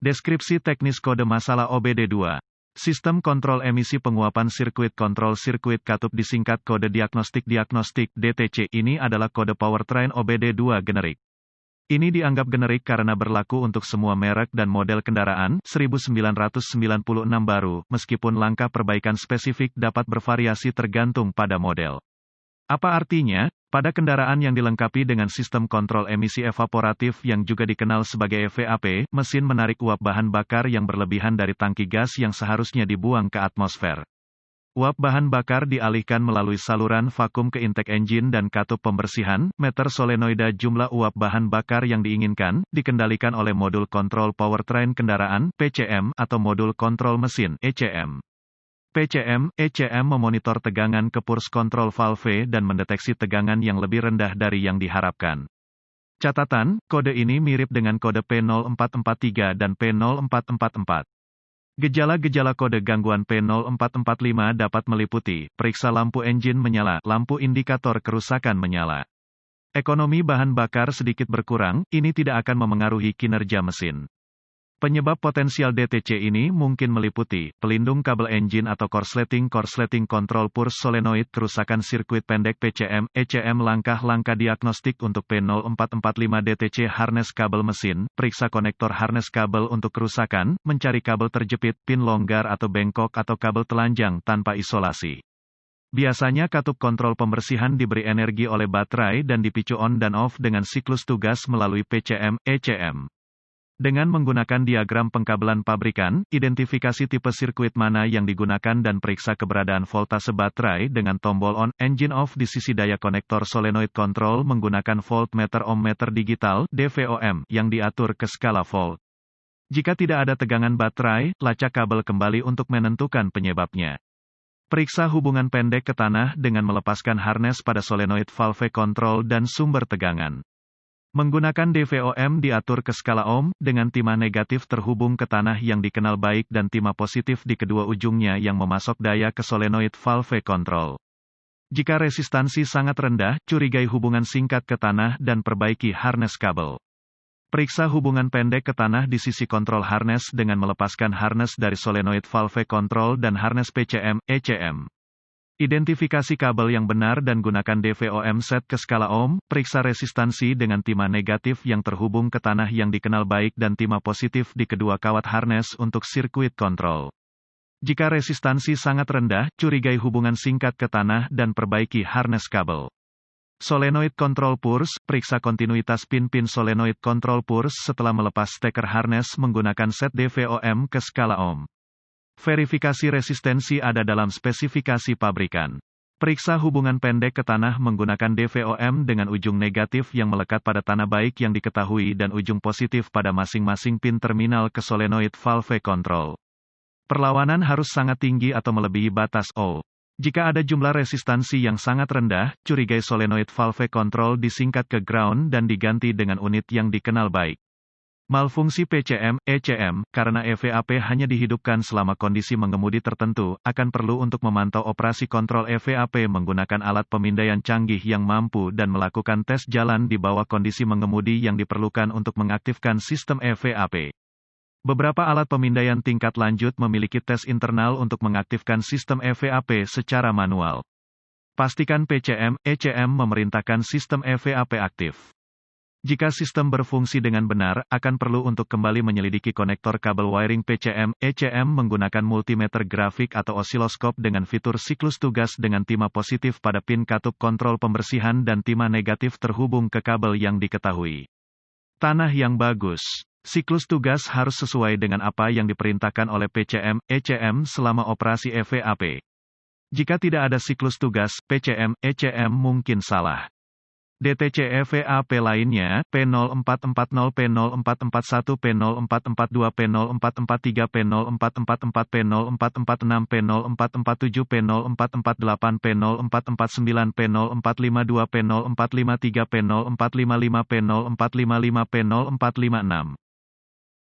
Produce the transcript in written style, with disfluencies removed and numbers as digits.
Deskripsi teknis kode masalah OBD2. Sistem kontrol emisi penguapan sirkuit kontrol sirkuit katup disingkat kode diagnostik DTC ini adalah kode powertrain OBD2 generik. Ini dianggap generik karena berlaku untuk semua merek dan model kendaraan, 1996 baru, meskipun langkah perbaikan spesifik dapat bervariasi tergantung pada model. Apa artinya? Pada kendaraan yang dilengkapi dengan sistem kontrol emisi evaporatif yang juga dikenal sebagai EVAP, mesin menarik uap bahan bakar yang berlebihan dari tangki gas yang seharusnya dibuang ke atmosfer. Uap bahan bakar dialihkan melalui saluran vakum ke intake engine dan katup pembersihan, meter solenoida jumlah uap bahan bakar yang diinginkan, dikendalikan oleh modul kontrol powertrain kendaraan, PCM, atau modul kontrol mesin, ECM. ECM memonitor tegangan ke purse control valve dan mendeteksi tegangan yang lebih rendah dari yang diharapkan. Catatan, kode ini mirip dengan kode P0443 dan P0444. Gejala-gejala kode gangguan P0445 dapat meliputi, periksa lampu engine menyala, lampu indikator kerusakan menyala. Ekonomi bahan bakar sedikit berkurang, ini tidak akan memengaruhi kinerja mesin. Penyebab potensial DTC ini mungkin meliputi, pelindung kabel engine atau korsleting kontrol purse solenoid kerusakan sirkuit pendek PCM, ECM langkah-langkah diagnostik untuk P0445 DTC harness kabel mesin, periksa konektor harness kabel untuk kerusakan, mencari kabel terjepit, pin longgar atau bengkok atau kabel telanjang tanpa isolasi. Biasanya katup kontrol pembersihan diberi energi oleh baterai dan dipicu on dan off dengan siklus tugas melalui PCM, ECM. Dengan menggunakan diagram pengkabelan pabrikan, identifikasi tipe sirkuit mana yang digunakan dan periksa keberadaan voltase baterai dengan tombol on, engine off di sisi daya konektor solenoid control menggunakan voltmeter ohmmeter digital, DVOM, yang diatur ke skala volt. Jika tidak ada tegangan baterai, lacak kabel kembali untuk menentukan penyebabnya. Periksa hubungan pendek ke tanah dengan melepaskan harness pada solenoid valve control dan sumber tegangan. Menggunakan DVOM diatur ke skala ohm, dengan timah negatif terhubung ke tanah yang dikenal baik dan timah positif di kedua ujungnya yang memasok daya ke solenoid valve control. Jika resistansi sangat rendah, curigai hubungan singkat ke tanah dan perbaiki harness kabel. Periksa hubungan pendek ke tanah di sisi kontrol harness dengan melepaskan harness dari solenoid valve control dan harness PCM, ECM. Identifikasi kabel yang benar dan gunakan DVOM set ke skala ohm, periksa resistansi dengan timah negatif yang terhubung ke tanah yang dikenal baik dan timah positif di kedua kawat harness untuk sirkuit kontrol. Jika resistansi sangat rendah, curigai hubungan singkat ke tanah dan perbaiki harness kabel. Solenoid control purse, periksa kontinuitas pin-pin solenoid control purse setelah melepas steker harness menggunakan set DVOM ke skala ohm. Verifikasi resistensi ada dalam spesifikasi pabrikan. Periksa hubungan pendek ke tanah menggunakan DVOM dengan ujung negatif yang melekat pada tanah baik yang diketahui dan ujung positif pada masing-masing pin terminal ke solenoid valve control. Perlawanan harus sangat tinggi atau melebihi batas O. Jika ada jumlah resistansi yang sangat rendah, curigai solenoid valve control disingkat ke ground dan diganti dengan unit yang dikenal baik. Malfungsi PCM, ECM, karena EVAP hanya dihidupkan selama kondisi mengemudi tertentu, akan perlu untuk memantau operasi kontrol EVAP menggunakan alat pemindaian canggih yang mampu dan melakukan tes jalan di bawah kondisi mengemudi yang diperlukan untuk mengaktifkan sistem EVAP. Beberapa alat pemindaian tingkat lanjut memiliki tes internal untuk mengaktifkan sistem EVAP secara manual. Pastikan PCM, ECM memerintahkan sistem EVAP aktif. Jika sistem berfungsi dengan benar, akan perlu untuk kembali menyelidiki konektor kabel wiring PCM, ECM menggunakan multimeter grafik atau osiloskop dengan fitur siklus tugas dengan timah positif pada pin katup kontrol pembersihan dan timah negatif terhubung ke kabel yang diketahui. Tanah yang bagus. Siklus tugas harus sesuai dengan apa yang diperintahkan oleh PCM, ECM selama operasi EVAP. Jika tidak ada siklus tugas, PCM, ECM mungkin salah. DTC EVAP lainnya, P0440, P0441, P0442, P0443, P0444, P0446, P0447, P0448, P0449, P0452, P0453, P0455, P0455, P0456.